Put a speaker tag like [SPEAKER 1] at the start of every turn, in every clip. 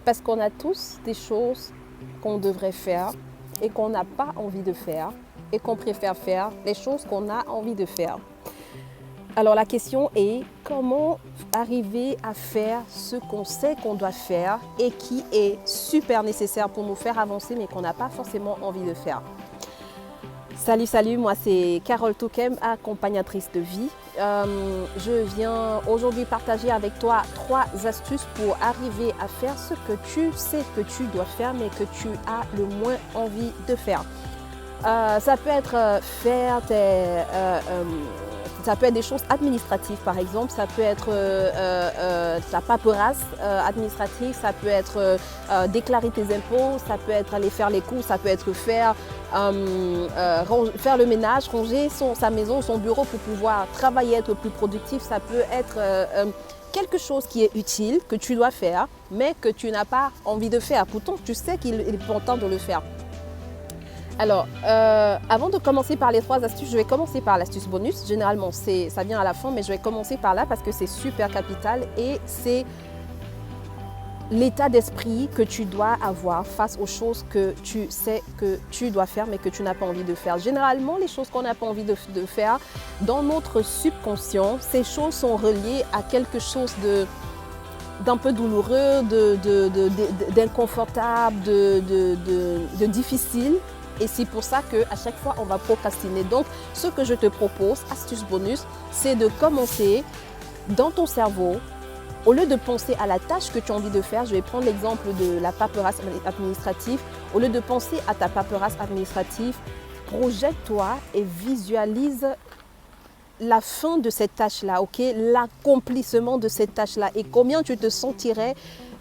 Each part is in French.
[SPEAKER 1] Parce qu'on a tous des choses qu'on devrait faire et qu'on n'a pas envie de faire et qu'on préfère faire les choses qu'on a envie de faire. Alors la question est comment arriver à faire ce qu'on sait qu'on doit faire et qui est super nécessaire pour nous faire avancer mais qu'on n'a pas forcément envie de faire. Salut, moi c'est Carole Touquem, accompagnatrice de vie. Je viens aujourd'hui partager avec toi 3 astuces pour arriver à faire ce que tu sais que tu dois faire mais que tu as le moins envie de faire. Ça peut être ça peut être des choses administratives par exemple, ça peut être la paperasse administrative, ça peut être déclarer tes impôts, ça peut être aller faire les courses, ça peut être faire le ménage, ranger sa maison, son bureau pour pouvoir travailler, être plus productif, ça peut être quelque chose qui est utile, que tu dois faire, mais que tu n'as pas envie de faire. Pourtant, tu sais qu'il est important de le faire. Alors, avant de commencer par les 3 astuces, je vais commencer par l'astuce bonus. Généralement, ça vient à la fin, mais je vais commencer par là parce que c'est super capital et c'est l'état d'esprit que tu dois avoir face aux choses que tu sais que tu dois faire mais que tu n'as pas envie de faire. Généralement, les choses qu'on n'a pas envie de faire, dans notre subconscient, ces choses sont reliées à quelque chose d'un peu douloureux, d'inconfortable, de difficile. Et c'est pour ça qu'à chaque fois, on va procrastiner. Donc, ce que je te propose, astuce bonus, c'est de commencer dans ton cerveau. Au lieu de penser à la tâche que tu as envie de faire, je vais prendre l'exemple de la paperasse administrative. Au lieu de penser à ta paperasse administrative, projette-toi et visualise la fin de cette tâche-là, ok? L'accomplissement de cette tâche-là et combien tu te sentirais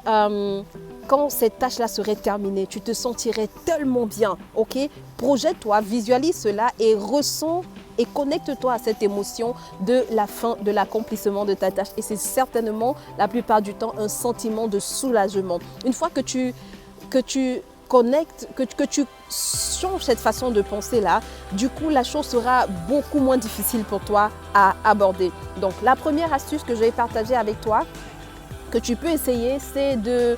[SPEAKER 1] quand cette tâche-là serait terminée. Tu te sentirais tellement bien, ok? Projette-toi, visualise cela et ressens et connecte-toi à cette émotion de la fin, de l'accomplissement de ta tâche. Et c'est certainement, la plupart du temps, un sentiment de soulagement. Une fois que tu connectes, que tu changes cette façon de penser-là, du coup, la chose sera beaucoup moins difficile pour toi à aborder. Donc, la première astuce que je vais partager avec toi, que tu peux essayer, c'est de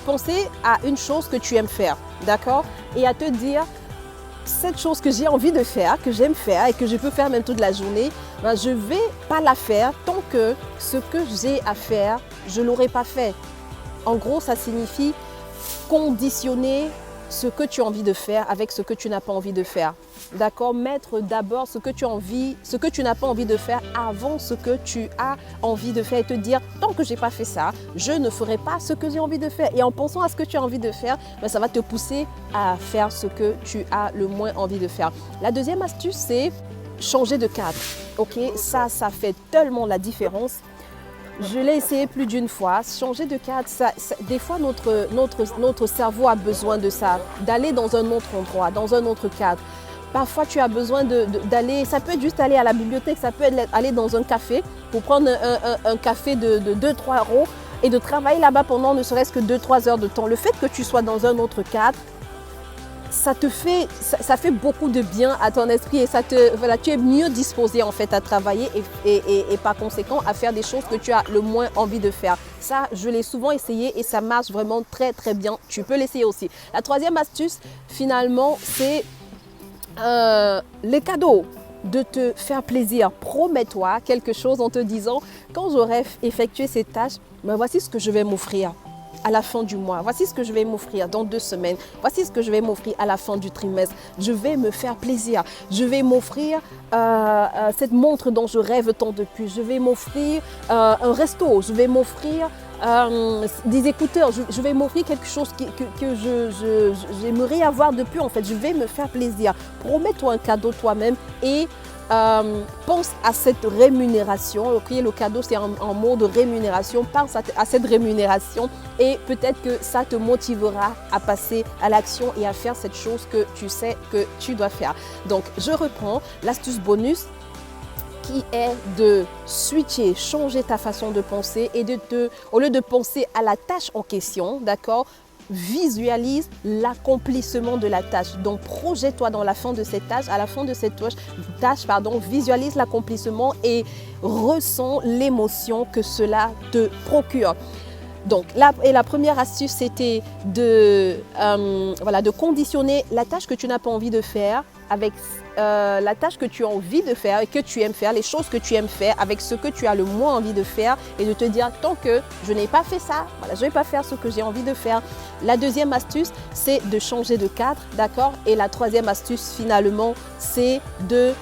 [SPEAKER 1] penser à une chose que tu aimes faire, d'accord? Et à te dire, cette chose que j'ai envie de faire, que j'aime faire et que je peux faire même toute la journée, ben, je ne vais pas la faire tant que ce que j'ai à faire, je ne l'aurai pas fait. En gros, ça signifie conditionner ce que tu as envie de faire avec ce que tu n'as pas envie de faire. D'accord? Mettre d'abord ce que tu n'as pas envie de faire avant ce que tu as envie de faire et te dire, tant que je n'ai pas fait ça, je ne ferai pas ce que j'ai envie de faire. Et en pensant à ce que tu as envie de faire, ben, ça va te pousser à faire ce que tu as le moins envie de faire. La deuxième astuce, c'est changer de cadre. Ok? Ça fait tellement la différence. Je l'ai essayé plus d'une fois. Changer de cadre, des fois notre cerveau a besoin de ça, d'aller dans un autre endroit, dans un autre cadre. Parfois, tu as besoin d'aller, ça peut être juste aller à la bibliothèque, ça peut être aller dans un café pour prendre un café de 2-3 euros et de travailler là-bas pendant ne serait-ce que 2-3 heures de temps. Le fait que tu sois dans un autre cadre, ça fait beaucoup de bien à ton esprit et tu es mieux disposé en fait à travailler et par conséquent à faire des choses que tu as le moins envie de faire. Ça, je l'ai souvent essayé et ça marche vraiment très très bien. Tu peux l'essayer aussi. La troisième astuce, finalement, c'est les cadeaux. De te faire plaisir. Promets-toi quelque chose en te disant, quand j'aurai effectué ces tâches, ben voici ce que je vais m'offrir à la fin du mois. Voici ce que je vais m'offrir dans 2 semaines. Voici ce que je vais m'offrir à la fin du trimestre. Je vais me faire plaisir. Je vais m'offrir cette montre dont je rêve tant depuis. Je vais m'offrir un resto. Je vais m'offrir des écouteurs. Je vais m'offrir quelque chose que j'aimerais avoir depuis. En fait, je vais me faire plaisir. Promets-toi un cadeau toi-même et pense à cette rémunération. Ok, le cadeau, c'est un mot de rémunération. Pense à cette rémunération et peut-être que ça te motivera à passer à l'action et à faire cette chose que tu sais que tu dois faire. Donc, je reprends l'astuce bonus qui est de switcher, changer ta façon de penser et au lieu de penser à la tâche en question, d'accord, visualise l'accomplissement de la tâche. Donc, projette-toi dans la fin de cette tâche. À la fin de cette tâche, visualise l'accomplissement et ressens l'émotion que cela te procure. Donc, la première astuce, c'était de conditionner la tâche que tu n'as pas envie de faire avec la tâche que tu as envie de faire et que tu aimes faire, les choses que tu aimes faire avec ce que tu as le moins envie de faire et de te dire tant que je n'ai pas fait ça, je ne vais pas faire ce que j'ai envie de faire. La deuxième astuce, c'est de changer de cadre, d'accord? Et la troisième astuce, finalement, c'est de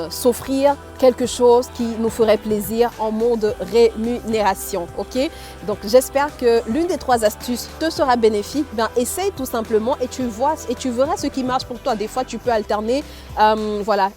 [SPEAKER 1] s'offrir quelque chose qui nous ferait plaisir en mode rémunération, ok? Donc j'espère que l'une des trois astuces te sera bénéfique. Essaye tout simplement et tu verras ce qui marche pour toi. Des fois tu peux alterner,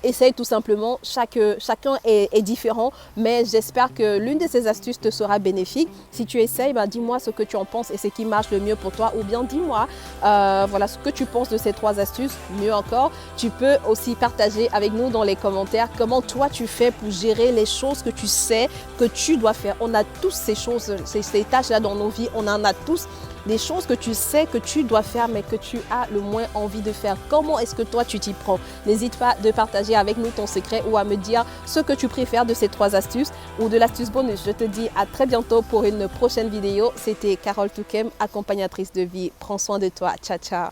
[SPEAKER 1] essaye tout simplement. Chacun est différent, mais j'espère que l'une de ces astuces te sera bénéfique. Si tu essayes, dis-moi ce que tu en penses et ce qui marche le mieux pour toi, ou bien dis-moi ce que tu penses de ces trois astuces. Mieux encore, tu peux aussi partager avec nous dans les commentaires comment toi tu fais pour gérer les choses que tu sais que tu dois faire. On a tous ces choses, ces tâches-là dans nos vies, on en a tous. Des choses que tu sais que tu dois faire mais que tu as le moins envie de faire. Comment est-ce que toi tu t'y prends? N'hésite pas de partager avec nous ton secret ou à me dire ce que tu préfères de ces trois astuces ou de l'astuce bonus. Je te dis à très bientôt pour une prochaine vidéo. C'était Carole Touquem, accompagnatrice de vie. Prends soin de toi. Ciao, ciao.